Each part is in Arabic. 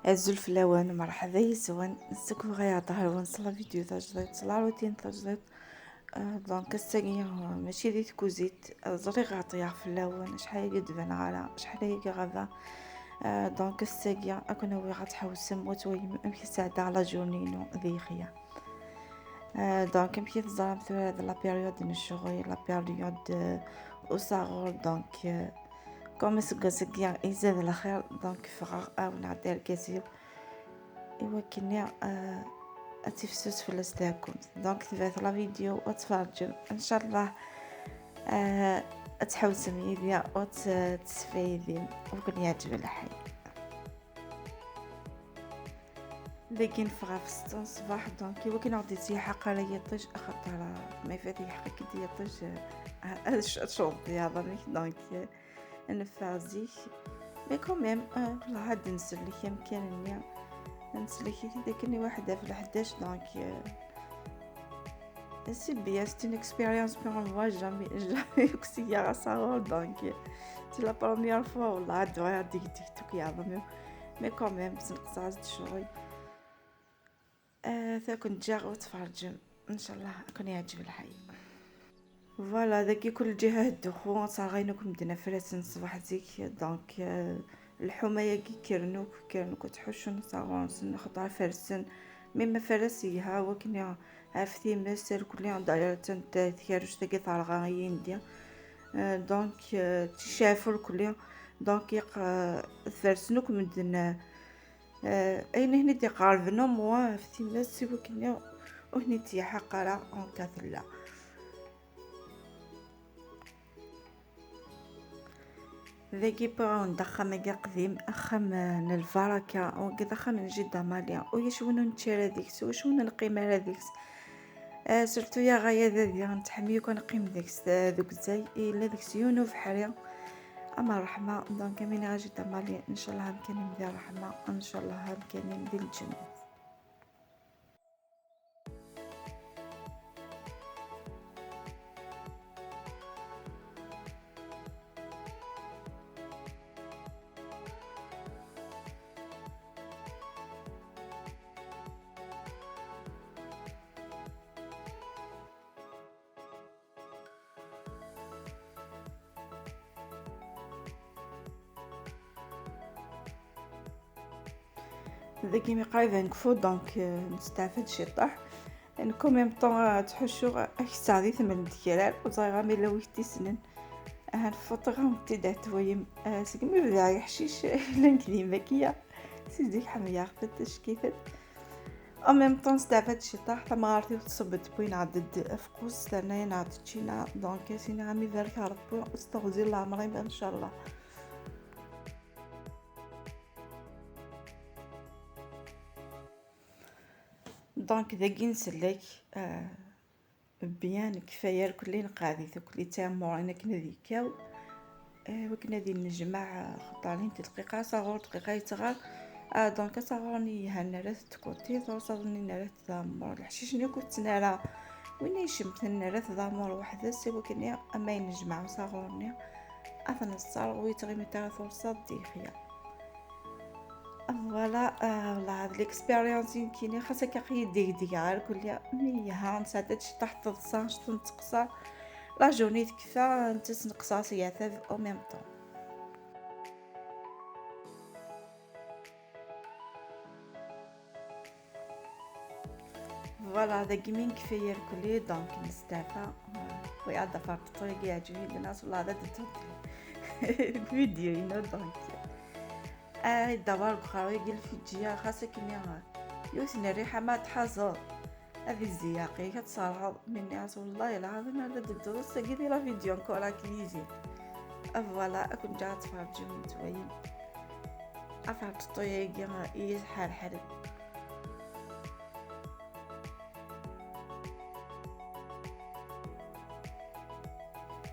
عزو الفلاوان مرحبا يسوان نسكو غير ظهر ونصلا فيديو تجديد صلا روتين تجديد. دونك الساقية ماشي ديت كوزيت زري غاطيا فلاوان شحال يدفن على شحال غابا. دونك الساقية اكون وي غتحوسم وتويم امشي ساعدة على جونينو ذيخيا. دونك امشي تزرم في هاد لا بيريود نشغل لا بيريود وصغر دونك كوم سقيا يزاد الخير دونك فغا او نعدي الكثير ايوا كني اتفسس في الاستاكم دونك تبعت لا فيديو وتفرجوا ان شاء الله. تحوسم يديا وتسفيدين وكن يعجب الحي لكن فغا في 6 صباح دونك ايوا كي نعطي سياحة قرا يطيش اخطر ما يفاتي حقا كي يطيش شوط ديالي دونك نفازيك مي كوميم والله عاد نسلك يمكن نسلك اذا كني واحدة في 11 دونك c'est bien, c'est une expérience pour moi, jamais aussi à ça, donc c'est la première fois والله دويا ديك توك يا ضمي مي كوميم سنقصاص شوي. ثاكن جا وتفرج ان شاء الله كون يعجب الحي. فوالا داكي كل جهه الدخول صار غينكم بدنا فراسن صباح زيك دونك الحمايه كي كيرنوك تحوشن صار نخطر فرسن مما فرسيها وكنا عفتي مسر كل دايره تكارش تاكي طالغاين ديا. دونك تشافر كل دونك يق فرسنوك مدنا اين هني دي قاربنا موا عفتي مسر وكنا وهني تي حقرا اون كاثلا. ذاكي بغاو ندخل مكا قديم اخم الفركة وكذا خم نجد ماليا ويشونو نتشرى ديكس وشونو نقيم على ديكس. سرتو يا غايا ذا نتحميو كنقيم ديكس دوك زي الا ديكس يونو في حريا اما الرحمة دونك مين غاجي ماليا ان شاء الله هامكاني ندير الرحمة ان شاء الله هامكاني ندير الجنة. ذاكي مي قايدة نكفو دونك نستعفد شي طاح ان كوميم طون تحشو احسادي ثمن دكيرال وزايغا مي لويتي سنن هنفطغهم تدات ويم سكمي بدا يحشيش لنكلي مكيا سيديك حميا خفتش كيفت او ميم طون استعفد شي طاح تمارتي وتصبت بوين عدد فقوس لنا ينعد تشينا دونك سينا غامي ذلك ربو استغزي الله عمري ان شاء الله. دونك ذاكي نسلك بيان كفايه كلين قاعدي كلي تامور انا كنا ذيكاو وكنا ذي نجمع خطالين دقيقه صغور دقيقه يتغار. دونك صغورني هنرات تكوتي توصلني نرات ضامور الحشيش ني كنت نرا وين يشمت نرات ضامور وحده سي كني اما نجمع صغورني اثنا الصار ويتغي تاع فرصه ديخيا. فوالا والله هاد ليكسبيريونس يمكن خاصك قيدي ديال كل مي ها نساتش تحت الصاج تنتقصا لا جورني تكفى انت تنقصا سياثه او ميم طون. فوالا هذا جيمين كفايه كلي دونك نستعفى ويا دفعت طريقي يعجبني الناس والله هذا فيديو دونك الدوار بخاوي قال في الجيه خاصك كني يوسن الريحه ما تحصل هذه الزياقي كتصارع مني والله العظيم هذا الدروس قيدي لا فيديو نكورا كليجي. فوالا كنت جات تفرجوا نتويا افرت طيقي اي حال حال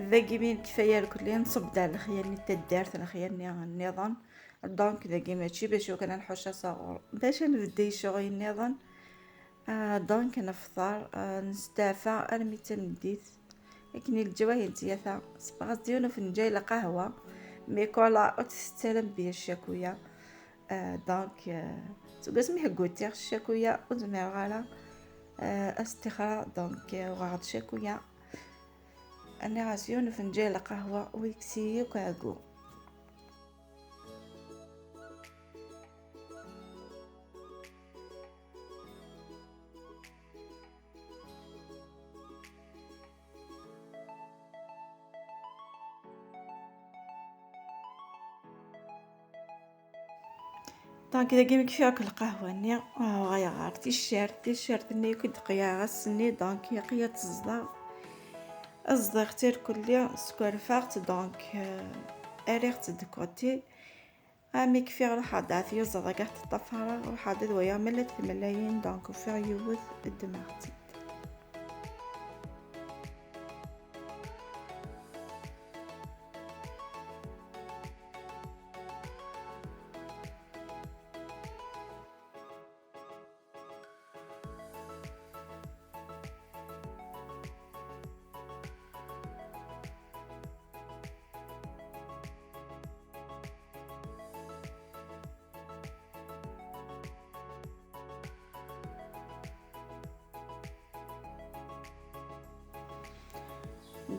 ذاكي من كفايه كلي نصب دار الخيال اللي تدارت الخيال النظام دونك ذاكي ماشي باش كان نحوش صغور باش نبدا شغل النظام. دونك نفطر نستافى انا ميتنديت لكن الجواهي ديالها سباغ ديالو فنجان قهوه ميكولا وتستلم بيا الشاكويه. دونك تقسم يحقوتي الشاكويا وزمير غالا استخرى دونك وغاد شاكويا أنا غاسيون فنجان قهوة ويكسي وكاكو. دونك إذا كيما كيف ياكل القهوة ني غايا غار تيشيرت ني كنت قيا غسني دونك يقيا تصدى الصداع تير كلي سكر فاغت دونك اريغت دكوتي امي كيف روح عدات يوزا قاعد الطفارة روح عدد ويا ملت ملايين دونك وفي يوث الدماغتي.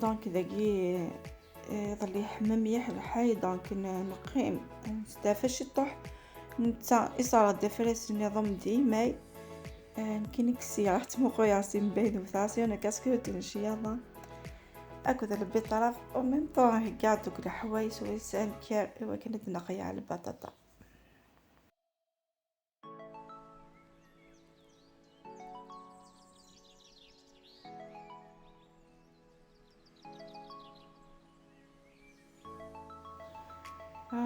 دونك داكي يظل يحمم يحي دونك نقيم نستافش الطح نتا إصارة دفرس النظام ديماي نكينك سيارة مقويا سين بين وثاسي أنا كاسكو تنشياضا أكو ذا البيت طرف ومن طواه قاعد دوك الحوايس ويسأل كير وكانت نقيا على البطاطا.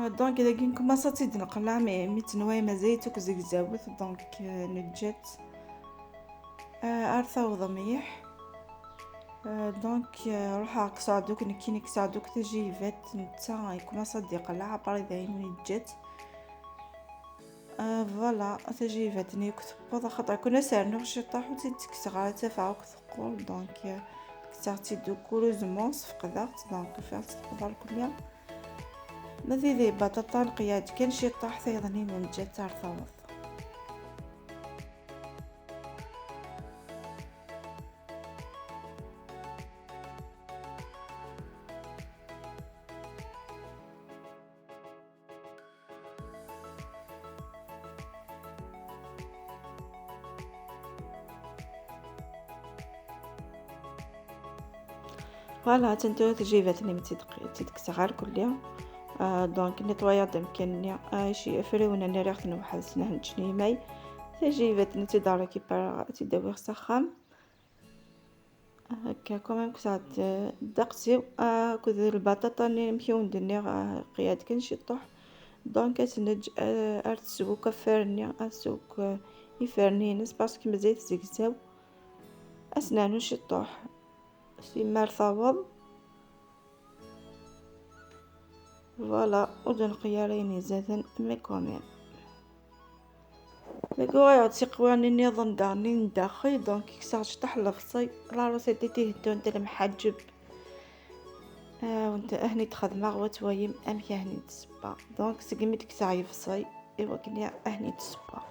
دونك إذا كي نكماصا تزيد نقلع متنواي مزيتك زيك زاوث دونك نجات أرثا ضميح دونك روح كسادوك نكيني كسادوك تجي فات نتا يكماصا يقلع عباري ذاين نجات فوالا تجي فاتني كتبوض خاطر كنا سارنا باش يطيحو تزيد تكسغ تفاعك ثقول دونك كسرتي دو كولوزمون فقدات دونك فيها تقدر كلها ماذا ذي بطاطا نقياد كان شي طاح ثيضني من جات ترثوض. فوالا تنتو تجي فاتني تتكسغار كلها دونك نيطوايا يمكن شي فريونا اللي ريحت نوحل سنه نجني ماي تجي فاتني تدار كيبار تداوي سخام هكا كومام كسات دقتي كذ البطاطا اللي مكيون دني قياد كان شي طح دونك تنج ارتسوق فرني اسوق يفرني نس باسكو مزيت زيكزاو اسنانو شي طح سي مرثوض فوالا ودن قيارين زادن مي كومين لقوا تيقواني نظام داني نداخل دونك كساج تحلفصي لا راسي ديتيه انت المحجب وانت اهني تخدم غوت ويم ام هني تسبا دونك سقمتك ساعي فصي ايوا كني اهني تسبا.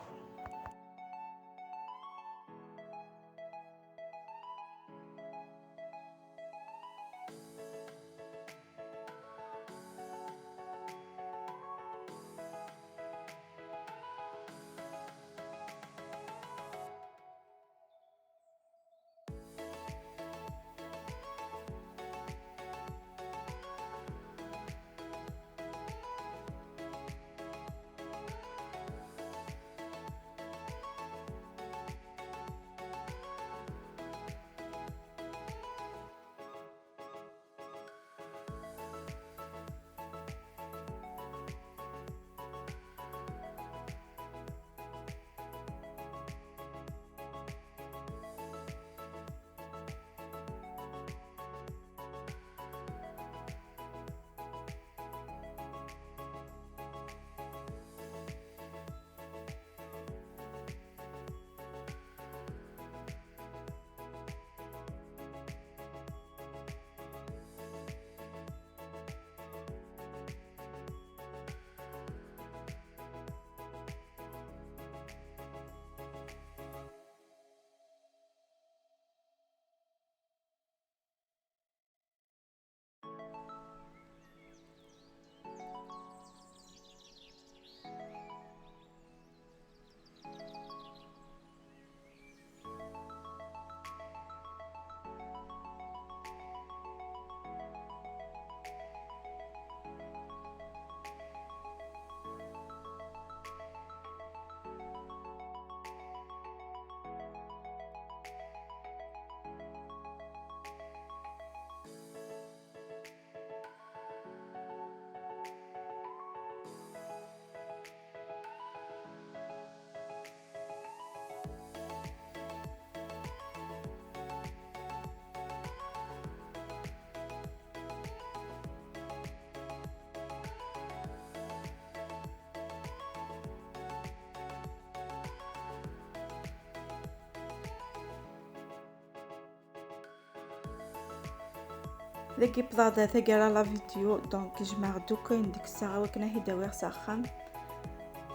ذاك بضاد هذا قال لا فيديو دونك جماعة دوكا ديك الساعة وكنا هي داوير ساخم.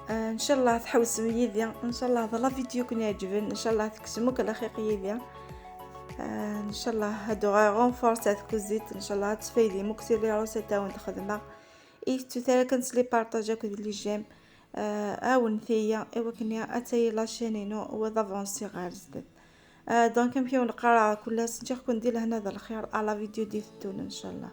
ان شاء الله تحوس يدي، ان شاء الله هذا لا فيديو كان يعجبن، ان شاء الله تكسموك الاخيق يدي. ان شاء الله هادو غونفورس هاد كوزيت، ان شاء الله تفايدي مكسير لي روسه تاون تخدمها اي تو كنت لي بارطاجا كود لي جيم اون ثيا ايوا كنيا اتاي لاشينينو و دافونسي غير زدت. دونك نمشيو نقرا كل سنجي كون ندير هنا هذا الخير على فيديو ديال التون ان شاء الله.